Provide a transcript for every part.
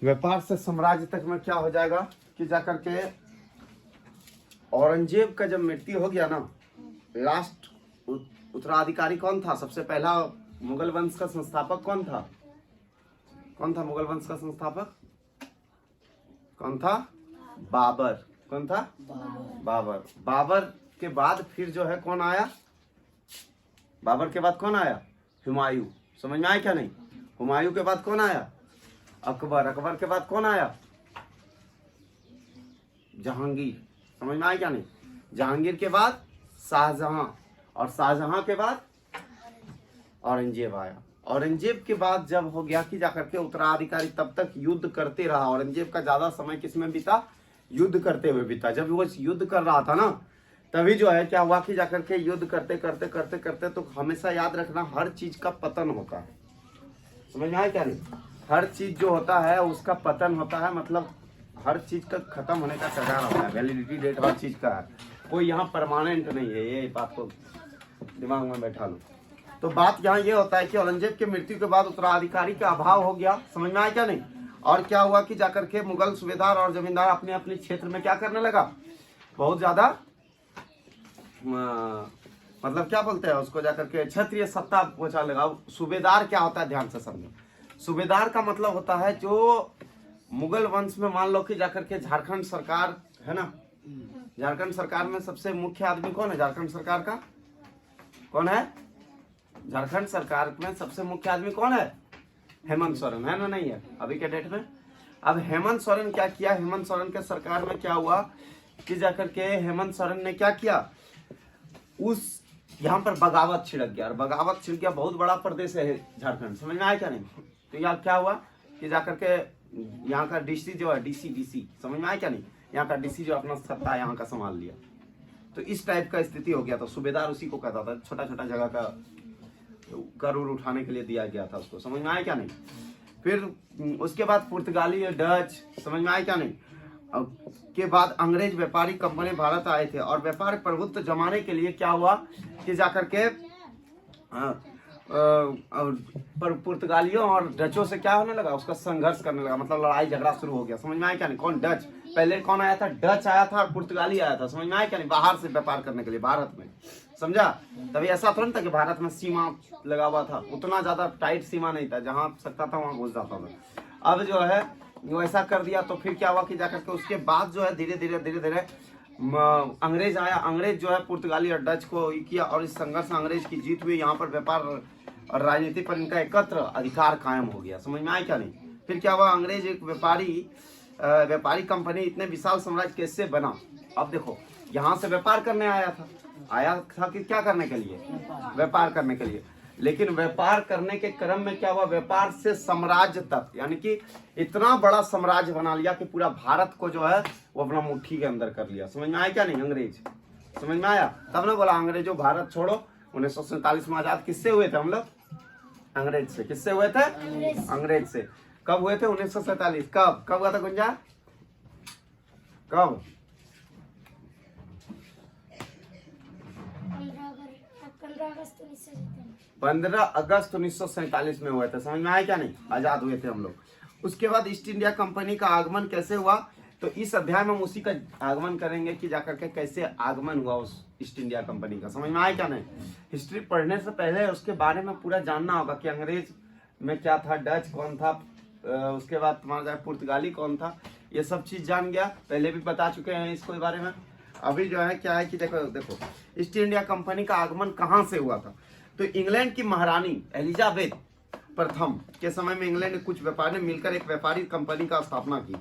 व्यापार से साम्राज्य तक में क्या हो जाएगा कि जाकर के औरंगजेब का जब मृत्यु हो गया ना, लास्ट उत्तराधिकारी कौन था? सबसे पहला मुगल वंश का संस्थापक कौन था? कौन था मुगल वंश का संस्थापक? कौन था? बाबर। कौन था? बाबर। बाबर के बाद फिर जो है कौन आया? बाबर के बाद कौन आया? हुमायूं। समझ में आया क्या नहीं? हुमायूं के बाद कौन आया? अकबर। अकबर के बाद कौन आया? जहांगीर। समझ में आया क्या नहीं? जहांगीर के बाद शाहजहां, और शाहजहां के बाद औरंगजेब आया। औरंगजेब के बाद जब हो गया कि जाकर के उत्तराधिकारी, तब तक युद्ध करते रहा। औरंगजेब का ज्यादा समय किसमें बीता? युद्ध करते हुए बीता। जब वो युद्ध कर रहा था ना, तभी जो है क्या हुआ कि जाकर के युद्ध करते करते करते करते, तो हमेशा याद रखना हर चीज का पतन होता है। समझ में आया क्या नहीं? हर चीज जो होता है उसका पतन होता है, मतलब हर चीज का खत्म होने का कगार होता है। वैलिडिटी डेट हर चीज का है, कोई यहाँ परमानेंट नहीं है। ये बात को दिमाग में बैठा लो। तो बात यहाँ ये होता है कि औरंगजेब के मृत्यु के बाद उत्तराधिकारी का अभाव हो गया। समझ में आया क्या नहीं? और क्या हुआ कि जाकर के मुगल सूबेदार और जमींदार अपने अपने क्षेत्र में क्या करने लगा? बहुत ज्यादा मतलब क्या बोलते हैं उसको, जाकर के क्षत्रिय सत्ता पहुंचा लगा। सूबेदार क्या होता है, ध्यान से समझो। सूबेदार का मतलब होता है जो मुगल वंश में, मान लो कि जाकर के झारखंड सरकार है ना, झारखंड सरकार में सबसे मुख्य आदमी कौन है? झारखंड सरकार का कौन है? झारखंड सरकार में सबसे मुख्य आदमी कौन है? हेमंत सोरेन, है ना? नहीं है अभी के डेट में। अब हेमंत सोरेन क्या किया? हेमंत सोरेन के सरकार में क्या हुआ कि जाकर के हेमंत सोरेन ने क्या किया, उस यहाँ पर बगावत छिड़क गया। और बगावत छिड़क गया, बहुत बड़ा प्रदेश है झारखंड। समझ में आया क्या नहीं? तो यहाँ क्या हुआ कि जाकर के यहाँ का डीसी जो है, डीसी समझ में आया क्या नहीं? यहाँ का डीसी जो अपना सत्ता यहाँ का संभाल लिया। तो इस टाइप का स्थिति हो गया। तो सूबेदार उसी को कहता था, छोटा छोटा जगह का कर उठाने के लिए दिया गया था उसको। समझ में आया क्या नहीं? फिर उसके बाद पुर्तगाली और डच, समझ में आया क्या नहीं? के बाद अंग्रेज व्यापारी कंपनी भारत आए थे, और व्यापार प्रभुत्व जमाने के लिए क्या हुआ कि जाकर के पुर्तगालियों और डचों से क्या होने लगा? उसका संघर्ष करने लगा, मतलब लड़ाई झगड़ा शुरू हो गया। समझ में आया क्या नहीं? कौन? डच। पहले कौन आया था? डच आया था और पुर्तगाली आया था। समझ में आया क्या नहीं? बाहर से व्यापार करने के लिए भारत में, समझा? तभी ऐसा थोड़ा था कि भारत में सीमा लगा हुआ था, उतना ज्यादा टाइट सीमा नहीं था, जहां सकता था वहां घुस जाता था। अब जो है वो ऐसा कर दिया। तो फिर क्या हुआ कि जाकर के उसके बाद जो है धीरे धीरे अंग्रेज आया। अंग्रेज जो है पुर्तगाली और डच को किया, और इस संघर्ष में अंग्रेज की जीत हुई। यहाँ पर व्यापार और राजनीति पर इनका एकत्र अधिकार कायम हो गया। समझ में आया क्या नहीं? फिर क्या हुआ? अंग्रेज एक व्यापारी कंपनी, इतने विशाल साम्राज्य कैसे बना? अब देखो, यहाँ से व्यापार करने आया था कि क्या करने के लिए? व्यापार करने के लिए। लेकिन व्यापार करने के क्रम में क्या हुआ? व्यापार से साम्राज्य तक, यानी कि इतना बड़ा साम्राज्य बना लिया कि पूरा भारत को जो है वो अपना मुट्ठी के अंदर कर लिया। समझ में आया क्या नहीं? अंग्रेज। समझ में आया? तब ने बोला अंग्रेजों भारत छोड़ो। 1947 में आजाद किससे हुए थे हम लोग? अंग्रेज से। किससे हुए थे? अंग्रेज से। कब हुए थे? 1947। कब हुआ था गुंजा? कब? 15 अगस्त 1947 में हुए थे। समझ में आया क्या नहीं? आजाद हुए थे हम लोग। उसके बाद ईस्ट इंडिया कंपनी का आगमन कैसे हुआ, तो इस अध्याय में हम उसी का आगमन करेंगे कि जाकर के कैसे आगमन हुआ उस ईस्ट इंडिया कंपनी का। समझ में आया क्या नहीं? हिस्ट्री पढ़ने से पहले उसके बारे में पूरा जानना होगा कि अंग्रेज में क्या था, डच कौन था, उसके बाद तुम्हारा पुर्तगाली कौन था। ये सब चीज जान गया, पहले भी बता चुके हैं इसको बारे में। अभी जो है क्या है कि देखो ईस्ट इंडिया कंपनी का आगमन कहाँ से हुआ था? तो इंग्लैंड की महारानी एलिजाबेथ प्रथम के समय में इंग्लैंड के कुछ व्यापारी मिलकर एक व्यापारी कंपनी का स्थापना की,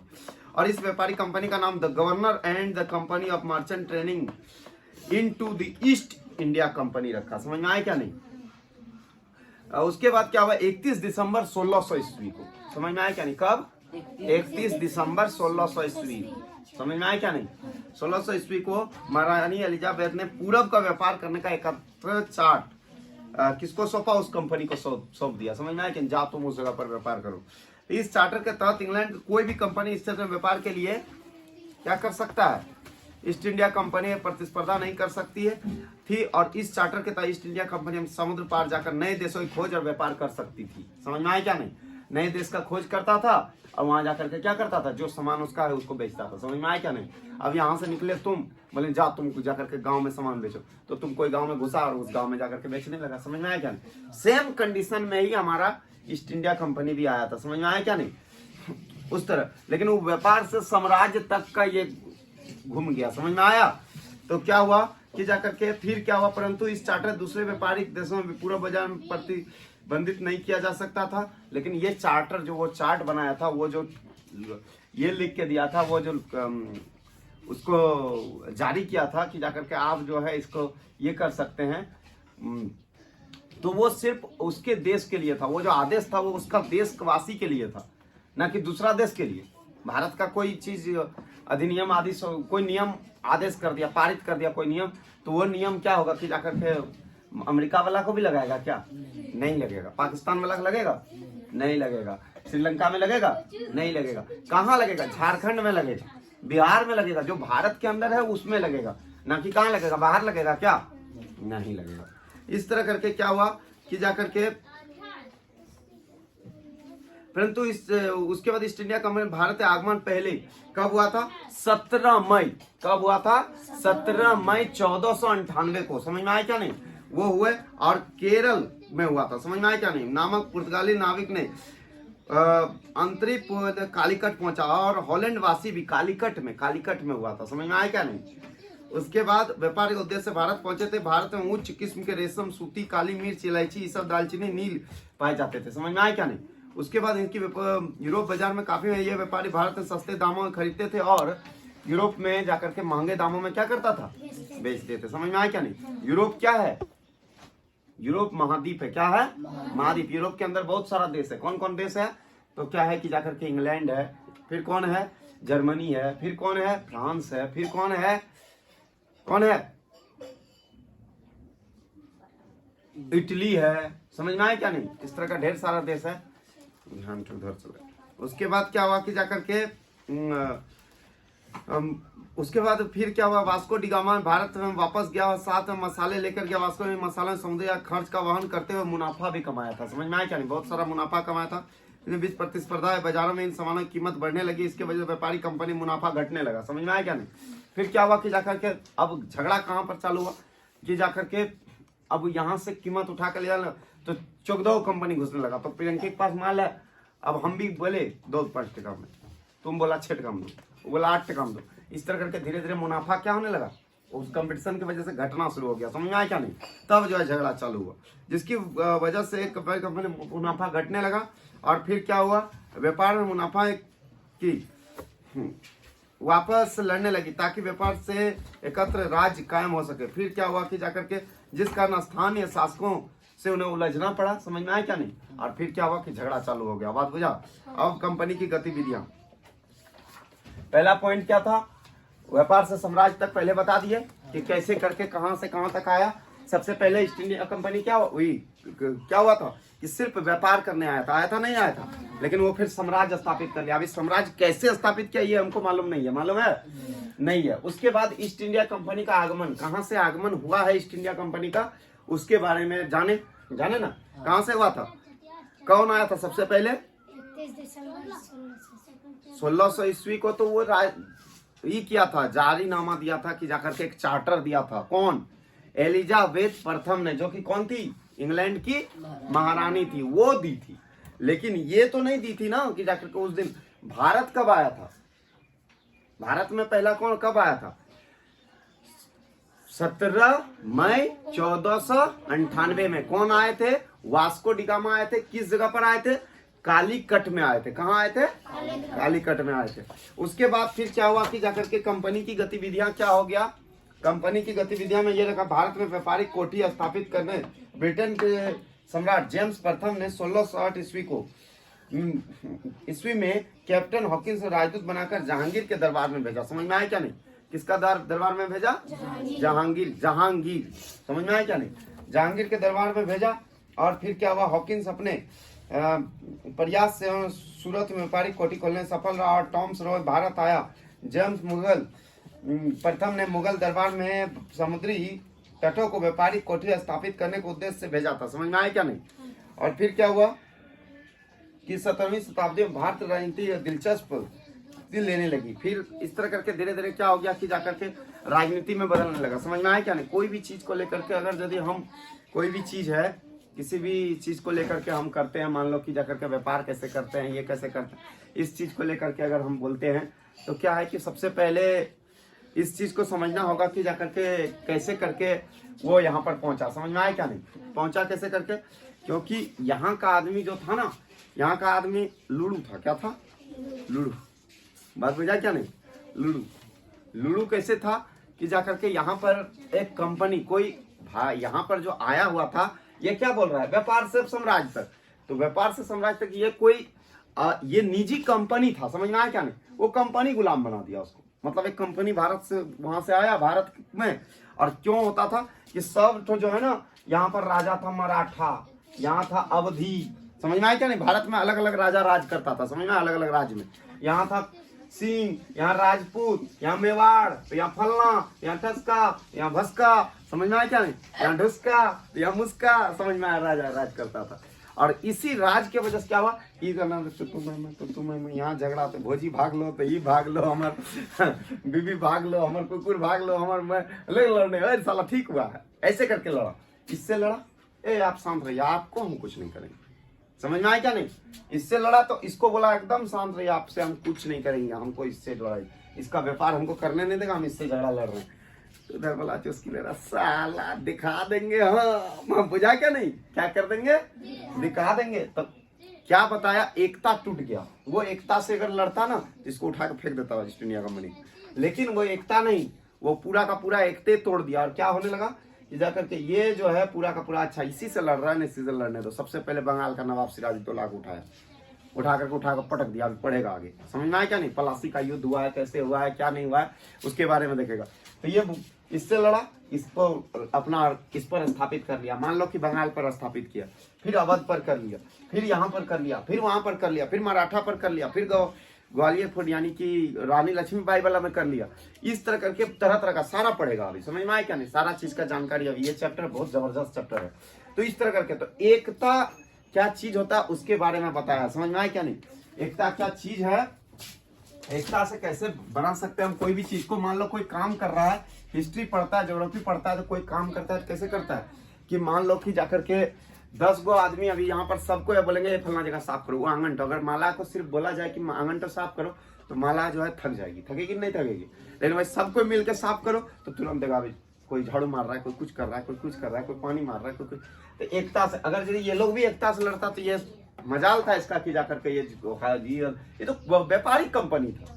और इस व्यापारी कंपनी का नाम the governor and the company of merchant training into the east India company रखा। समझ में आया क्या नहीं? उसके बाद क्या हुआ? 31 दिसंबर 1600 ईस्वी को। समझ में आया क्या नहीं? कब? 31 दिसंबर 1600 ईस्वी। समझ में आया क्या नहीं? 1600 ईस्वी को महारानी एलिजाबेथ ने पूरब का व्यापार करने का एकत्र चार्ट किसको सौंपा? उस कंपनी को सौंप दिया। समझ में आया कि जा तुम उस जगह पर व्यापार करो। इस चार्टर के तहत इंग्लैंड कोई भी कंपनी इस तरह व्यापार के लिए क्या कर सकता है? ईस्ट इंडिया कंपनी प्रतिस्पर्धा नहीं कर सकती है थी, और इस चार्टर के तहत ईस्ट इंडिया कंपनी समुद्र पार जाकर नए देशों की खोज और व्यापार कर सकती थी। समझ में आया क्या नहीं? नए देश का खोज करता था और वहां जाकर के क्या करता था, जो सामान उसका है उसको बेचता था। समझ में आया क्या नहीं? अब यहाँ से निकले तुम, बोले जा तुम जाकर के गांव में सामान बेचो, तो तुम कोई गांव में घुसा और उस गांव में जाकर के बेचने लगा। समझ में आया क्या नहीं? सेम कंडीशन में ही हमारा ईस्ट इंडिया कंपनी भी आया था। समझ में आया क्या नहीं? उस तरह, लेकिन वो व्यापार से साम्राज्य तक का ये घूम गया। समझ में आया? तो क्या हुआ कि जाकर के फिर क्या हुआ, परंतु इस चार्टर दूसरे व्यापारिक देशों में पूरा बाजार में प्रतिबंधित नहीं किया जा सकता था। लेकिन ये चार्टर जो वो चार्ट बनाया था, वो जो ये लिख के दिया था, वो जो उसको जारी किया था कि जाकर के आप जो है इसको ये कर सकते हैं, तो वो सिर्फ उसके देश के लिए था। वो जो आदेश था वो उसका देशवासी के लिए था, ना कि दूसरा देश के लिए। भारत का कोई चीज अधिनियम आदि कोई नियम आदेश कर दिया, पारित कर दिया कोई नियम, तो वो नियम क्या होगा कि जाकर के अमेरिका वाला को भी लगाएगा क्या? नहीं लगेगा। पाकिस्तान वाला लगेगा? नहीं लगेगा। श्रीलंका में लगेगा? नहीं लगेगा। कहाँ लगेगा? झारखंड में लगेगा, बिहार में लगेगा, जो भारत के अंदर है उसमें लगेगा, ना कि कहाँ लगेगा, बाहर लगेगा क्या? नहीं लगेगा। इस तरह करके क्या हुआ कि जाकर के, परंतु उसके बाद ईस्ट इंडिया कंपनी भारत आगमन पहले कब हुआ था? 17 मई। कब हुआ था? 17 मई 1498 को। समझ में आया क्या नहीं? वो हुए और केरल में हुआ था। समझ में आया क्या नहीं? नामक पुर्तगाली नाविक ने अंतरिक कालीकट पहुंचा और हॉलैंड वासी भी कालीकट में हुआ था। समझ में आया क्या नहीं? उसके बाद व्यापारिक उद्देश्य से भारत पहुंचे थे। भारत में उच्च किस्म के रेशम, सूती, काली मिर्च, इलायची, ये सब, दालचीनी, नील पाए जाते थे। समझ में आया क्या नहीं? उसके बाद इनकी यूरोप बाजार में काफी ये व्यापारी भारत में सस्ते दामों में खरीदते थे और यूरोप में जाकर के महंगे दामों में क्या करता था? बेचते थे। समझ में आया क्या नहीं? यूरोप क्या है? यूरोप महाद्वीप है। क्या है? महाद्वीप। यूरोप के अंदर बहुत सारा देश है। कौन कौन देश है? तो क्या है कि जाकर के इंग्लैंड है, फिर कौन है? जर्मनी है, फिर कौन है? फ्रांस है, फिर कौन है? इटली है। समझ में आया क्या नहीं? इस तरह का ढेर सारा देश है। ध्यान तो उधर चले। उसके बाद क्या हुआ कि जाकर के उसके बाद फिर क्या हुआ, वास्को डी गामा भारत में वापस गया और साथ में मसाले लेकर गया। वास्को में मसाला समुद्री खर्च का वहन करते हुए मुनाफा भी कमाया था। समझ में आया क्या नहीं? बहुत सारा मुनाफा कमाया था। बीच प्रतिस्पर्धा है, बाजारों में इन सामानों की कीमत बढ़ने लगी। इसके वजह से व्यापारी कंपनी मुनाफा घटने लगा। समझ में आया क्या नहीं? फिर क्या हुआ कि जाकर के अब झगड़ा कहाँ पर चालू हुआ कि जाकर के अब यहाँ से कीमत उठा कर ले जाना, तो चौगदौ कंपनी घुसने लगा। तो प्रियंका के पास माल है, अब हम भी बोले 2-5 टका में, तुम बोला 6 टका में दो, वो बोला 8 टका में दो। इस तरह करके धीरे धीरे मुनाफा क्या होने लगा, उस कंपटीशन की वजह से घटना शुरू हो गया। समझ में आया क्या नहीं? तब जो है झगड़ा चालू हुआ, जिसकी वजह से कंपनी मुनाफा घटने लगा। और फिर क्या हुआ, व्यापार में मुनाफा की वापस लड़ने लगी ताकि व्यापार से एकत्र राज्य कायम हो सके। फिर क्या हुआ कि जाकर के जिस कारण स्थानीय शासकों से उन्हें उलझना पड़ा। समझ में आया क्या नहीं? और फिर क्या हुआ कि झगड़ा चालू हो गया। बात बुझा? अब कंपनी की गतिविधियां, पहला पॉइंट क्या था, व्यापार से साम्राज्य तक पहले बता दिए कि कैसे करके कहां से कहां तक आया। सबसे पहले ईस्ट इंडिया कंपनी क्या हुआ था कि सिर्फ व्यापार करने आया था नहीं आया था, लेकिन वो फिर साम्राज्य स्थापित कर लिया। अभी साम्राज्य कैसे स्थापित किया ये हमको मालूम नहीं है। मालूम है? नहीं है। उसके बाद ईस्ट इंडिया कंपनी का आगमन, कहां से आगमन हुआ है ईस्ट इंडिया कंपनी का, उसके बारे में जाने ना, कहां से हुआ था, कौन आया था सबसे पहले? 1600 ईस्वी को तो वो ये किया था, जारी नामा दिया था कि जाकर के एक चार्टर दिया था। कौन? एलिजाबेथ प्रथम ने, जो कि कौन थी? इंग्लैंड की महारानी थी, वो दी थी। लेकिन ये तो नहीं दी थी ना कि जाकर के उस दिन भारत कब आया था? भारत में पहला कौन कब आया था? 17 मई 1498 में। कौन आए थे? वास्को डी गामा आए थे। किस जगह पर आए थे? कालीकट में आए थे। कहाँ आए थे? कालीकट में आए थे। उसके बाद फिर क्या हुआ कि जाकर के कंपनी की गतिविधियां क्या हो गया, कंपनी की गतिविधियां में ये रखा, भारत में व्यापारिक कोठी स्थापित करने ब्रिटेन के सम्राट जेम्स प्रथम ने 1608 ईस्वी में कैप्टन हॉकिंस को राजदूत बनाकर जहांगीर के दरबार में भेजा। समझ में आया क्या नहीं? किसका दरबार में भेजा? जहांगीर। समझ में आया क्या नहीं? जहांगीर के दरबार में भेजा। और फिर क्या हुआ, हॉकिंस अपने प्रयास से सूरत में व्यापारिक कोठी खोलने सफल रहा और टॉम्स रॉय भारत आया। जेम्स मुगल प्रथम ने मुगल दरबार में समुद्री तटों को व्यापारिक कोठी स्थापित करने के उद्देश्य से भेजा था। समझ में आया क्या नहीं? और फिर क्या हुआ कि 17वीं शताब्दी में भारत राजनीति दिलचस्प लेने लगी। फिर इस तरह करके धीरे धीरे क्या हो गया कि जाकर के राजनीति में बदलने लगा। समझ में आया क्या नहीं? कोई भी चीज को लेकर के अगर यदि हम कोई भी चीज है, किसी भी चीज को लेकर के हम करते हैं, मान लो कि जाकर के व्यापार कैसे करते हैं, ये कैसे करते हैं, इस चीज को लेकर के अगर हम बोलते हैं तो क्या है कि सबसे पहले इस चीज को समझना होगा कि जाकर के कैसे करके वो यहाँ पर पहुंचा। समझ में आया क्या नहीं? पहुंचा कैसे करके, क्योंकि यहाँ का आदमी जो था ना, यहाँ का आदमी लुड़ू था। क्या था? लुड़ू। बात बुझा क्या नहीं? लुड़ू। लुड़ू कैसे था कि जाकर के यहाँ पर एक कंपनी कोई यहाँ पर जो आया हुआ था, ये क्या बोल रहा है? व्यापार से साम्राज्य तक। तो व्यापार से साम्राज्य तक ये कोई ये निजी कंपनी था। समझ में आया क्या नहीं? वो कंपनी गुलाम बना दिया उसको। मतलब एक कंपनी भारत से वहां से आया भारत में, और क्यों होता था कि सब तो जो है ना, यहाँ पर राजा था मराठा, यहाँ था अवधी। समझ में आया क्या नहीं? भारत में अलग अलग राजा राज करता था। समझ में? अलग अलग राज्य में यहाँ था सिंह, यहाँ राजपूत, यहाँ मेवाड़, तो यहाँ फलना, यहाँ ठसका, यहाँ भस्का। समझ में आया क्या नहीं? यहाँ ढुसका, यहाँ मुस्का। समझ में आया? राजा राज करता था। और इसी राज के वजह से क्या हुआ, यहाँ झगड़ा, तो भोजी भाग लो, तो ये भाग लो, हमार बीबी भाग लो, हमार कुकुर भाग लो, हमार लड़ने, अरे साला ठीक हुआ है, ऐसे करके लड़ा। इससे लड़ा, ए आप शांत रहिए, आपको हम कुछ नहीं करेंगे। समझ में आया क्या नहीं? इससे लड़ा तो इसको बोला एकदम शांत रहिए, आपसे हम कुछ नहीं करेंगे, हमको इससे लड़ाई, इसका व्यापार हमको करने नहीं देगा, हम इससे झगड़ा लड़ रहे हैं। उधर बोला चुस्की ले रहा, साला दिखा देंगे। हाँ, बुझा क्या नहीं? क्या कर देंगे? दिखा देंगे। तो क्या बताया, एकता टूट गया। वो एकता से अगर लड़ता ना, इसको उठा के फेंक देता ईस्ट इंडिया कंपनी। लेकिन वो एकता नहीं, वो पूरा का पूरा एकते तोड़ दिया। और क्या होने लगा कि जाकर के ये जो है पूरा का पूरा, अच्छा इसी से लड़ रहा है ना, इसी से लड़ने दो। सबसे पहले बंगाल का नवाब सिराजुद्दौला को उठाया, उठा कर पटक दिया। पढ़ेगा आगे, समझ में आया क्या नहीं? पलासी का युद्ध हुआ है, कैसे हुआ है, क्या नहीं हुआ है, उसके बारे में देखेगा। तो ये इससे लड़ा, इसको अपना इस पर स्थापित कर लिया। मान लो कि बंगाल पर स्थापित किया, फिर अवध पर कर लिया, फिर यहाँ पर कर लिया, फिर वहां पर कर लिया, फिर मराठा पर कर लिया, फिर ग्वालियर फुट यानी कि रानी लक्ष्मीबाई वाला में कर लिया। इस तरह करके तरह तरह का सारा पढ़ेगा अभी। समझ में आया क्या नहीं? सारा चीज का जानकारी अभी। ये चैप्टर बहुत जबरदस्त चैप्टर है। तो इस तरह करके, तो एकता क्या चीज होता है उसके बारे में बताया। समझ में आया क्या नहीं? एकता क्या चीज है, एकता से कैसे बना सकते हैं हम कोई भी चीज को। मान लो कोई काम कर रहा है, हिस्ट्री पढ़ता है, ज्योग्राफी पढ़ता है, तो कोई काम करता है तो कैसे करता है कि मान लो कि जाकर के 10 गो आदमी अभी यहाँ पर सबको ये बोलेंगे ये फलना जगह साफ करो, वो आंगन तो, अगर माला को सिर्फ बोला जाए कि आंगन तो साफ करो, तो माला जो है थक जाएगी। थकेगी नहीं? थकेगी। लेकिन भाई सबको मिलकर साफ करो तो तुरंत देगा भाई, कोई झाड़ू मार रहा है, कोई कुछ कर रहा है, कोई कुछ कर रहा है, कोई पानी मार रहा है, कोई कुछ। तो एकता से अगर यदि ये लोग भी एकता से लड़ता तो ये मजाल था इसका कि जाकर के ये तो व्यापारिक कंपनी था,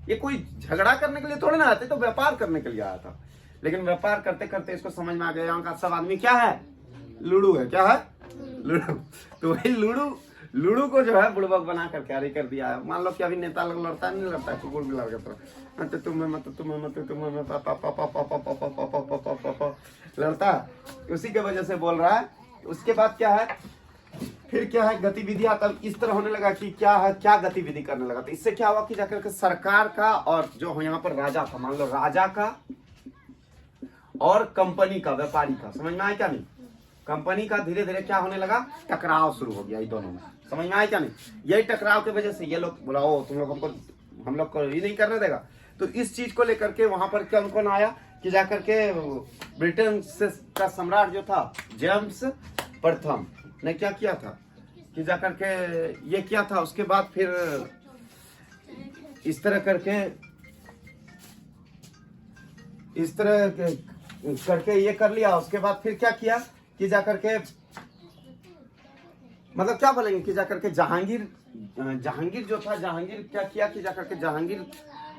ये कोई झगड़ा करने के लिए थोड़े ना आते, तो व्यापार करने के लिए आया था। लेकिन व्यापार करते करते इसको समझ में आ गया यहाँ का सब आदमी क्या है, लुड़ू है। क्या है? लुड़ू। तो वही लुड़ू को जो है बुड़बक बना कर कैरी कर दिया है। मान लो कि अभी नेता लोग लड़ता नहीं लड़ता है, कुकुर भी लड़ता है, तो तुम्हें लड़ता है, उसी के वजह से बोल रहा है। उसके बाद क्या है, फिर क्या है, गतिविधियां तब इस तरह होने लगा कि क्या है, क्या गतिविधि करने लगा। तो इससे क्या हुआ कि जाकर के सरकार का और जो यहाँ पर राजा था, मान लो राजा का और कंपनी का, व्यापारी का, समझ में आया क्या नहीं? कंपनी का धीरे धीरे क्या होने लगा, टकराव शुरू हो गया ये दोनों में। समझ में आया क्या नहीं? यही टकराव की वजह से ये लोग बोला, ओ तुम लोग हम लोग को ये नहीं करने देगा। तो इस चीज को लेकर के वहां पर कौन कौन आया कि जाकर के ब्रिटेन से का सम्राट जो था जेम्स प्रथम ने क्या किया था कि जाकर के ये किया था। उसके बाद फिर इस तरह करके ये कर लिया। उसके बाद फिर क्या किया कि जाकर के, मतलब क्या बोलेंगे कि जाकर के जहांगीर जो था, जहांगीर क्या किया कि जाकर के जहांगीर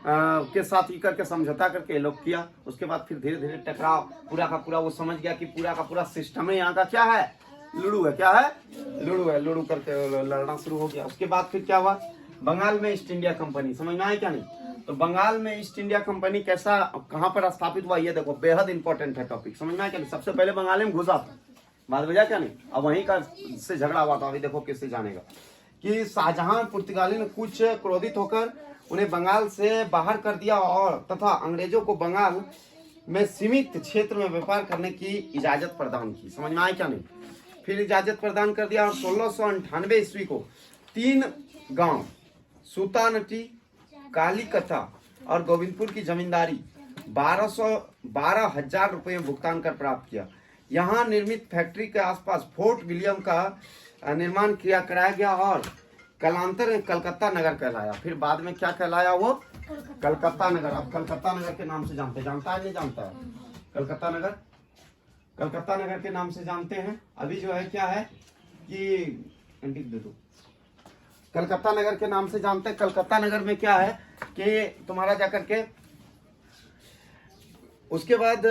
के साथ ही करके समझौता करके ये लोग किया। उसके बाद फिर धीरे धीरे टकराव पूरा का पूरा, वो समझ गया कि पूरा का पूरा सिस्टम है यहाँ का क्या है, लुड़ू है। क्या है? लुड़ू है। लुड़ू करके लड़ना शुरू हो गया। उसके बाद फिर क्या हुआ, बंगाल में ईस्ट इंडिया कंपनी। समझ में आया क्या नहीं? तो बंगाल में ईस्ट इंडिया कंपनी कैसा, कहां पर स्थापित हुआ, ये देखो बेहद इंपॉर्टेंट है टॉपिक। समझ में आया क्या नहीं? सबसे पहले बंगाल में घुसा था, बात बजा क्या नहीं? अब वहीं का से झगड़ा हुआ था। अभी देखो किससे जानेगा कि शाहजहां पुर्तगाली ने कुछ क्रोधित होकर उन्हें बंगाल से बाहर कर दिया और तथा अंग्रेजों को बंगाल में सीमित क्षेत्र में व्यापार करने की इजाजत प्रदान की। समझ में आया क्या नहीं? फिर इजाजत प्रदान कर दिया और 1698 ईस्वी को 3 गांव सूतानटी, कालीकथा और गोविंदपुर की जमींदारी 12,000 रुपये भुगतान कर प्राप्त किया। यहाँ निर्मित फैक्ट्री के आसपास फोर्ट विलियम का निर्माण कराया गया और कालांतर में कलकत्ता नगर कहलाया। फिर बाद में क्या कहलाया वो? कलकत्ता नगर। अब कलकत्ता नगर के नाम से जानता है नहीं जानता है? कलकत्ता नगर के नाम से जानते हैं। अभी जो है क्या है कि दे दो, कलकत्ता नगर के नाम से जानते हैं। कलकत्ता नगर में क्या है कि तुम्हारा जाकर के उसके बाद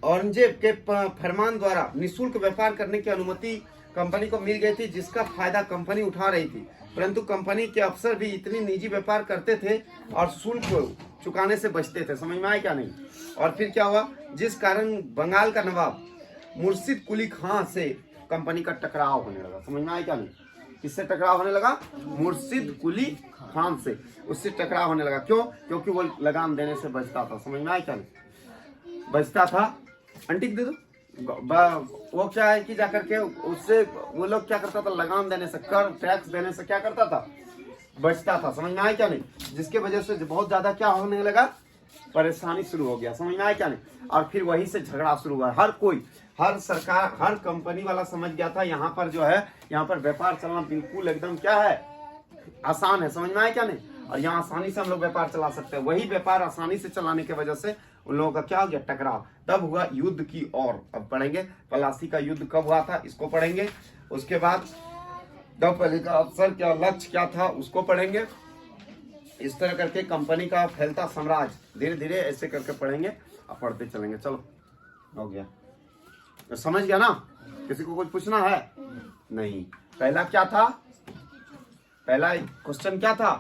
औरंगजेब के फरमान द्वारा निःशुल्क व्यापार करने की अनुमति कंपनी को मिल गई थी, जिसका फायदा कंपनी उठा रही थी। परंतु कंपनी के अफसर भी इतनी निजी व्यापार करते थे और शुल्क चुकाने से बचते थे। समझ में आया क्या नहीं? और फिर क्या हुआ, जिस कारण बंगाल का नवाब मुर्शिद कुली खां से कंपनी का टकराव होने लगा। समझ में आया क्या नहीं? किससे टकराव होने लगा? मुर्शिद कुली खान से, उससे टकराव होने लगा। क्यों? क्योंकि वो लगाम देने से बचता था। समझ में आया क्या नहीं? बचता था। आंटी दे दो। वो क्या है कि जाकर के उससे वो लोग क्या करता था, लगाम देने से, कर टैक्स देने से क्या करता था, बचता था। समझ में आया क्या नहीं? जिसके वजह से बहुत ज्यादा क्या होने लगा, परेशानी शुरू हो गया। समझ में आया क्या नहीं? और फिर वहीं से झगड़ा शुरू हुआ। हर कोई, हर सरकार, हर कंपनी वाला समझ गया था यहाँ पर जो है, यहाँ पर व्यापार चलना बिल्कुल एकदम क्या है, आसान है। समझ में आया क्या नहीं? और यहाँ आसानी से हम लोग व्यापार चला सकते हैं। वही व्यापार आसानी से चलाने की वजह से उन लोगों का क्या हो गया, टकराव। तब हुआ युद्ध की ओर। अब पढ़ेंगे प्लासी का युद्ध कब हुआ था, इसको पढ़ेंगे। उसके बाद दौपल्ली का अवसर क्या, लक्ष्य क्या था, उसको पढ़ेंगे। इस तरह करके कंपनी का फैलता साम्राज्य धीरे धीरे ऐसे करके पढ़ेंगे और पढ़ते चलेंगे। चलो हो गया, तो समझ गया ना? किसी को कुछ पूछना है? नहीं। पहला क्या था, पहला क्वेश्चन क्या था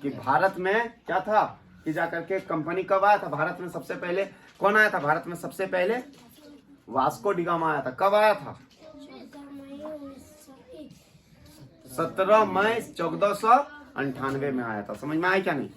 कि भारत में क्या था कि जाकर के कंपनी कब आया था भारत में? सबसे पहले कौन आया था भारत में? सबसे पहले वास्को डी गामा आया था। कब आया था? 17 मई 1498 में आया था। समझ में आया क्या नहीं?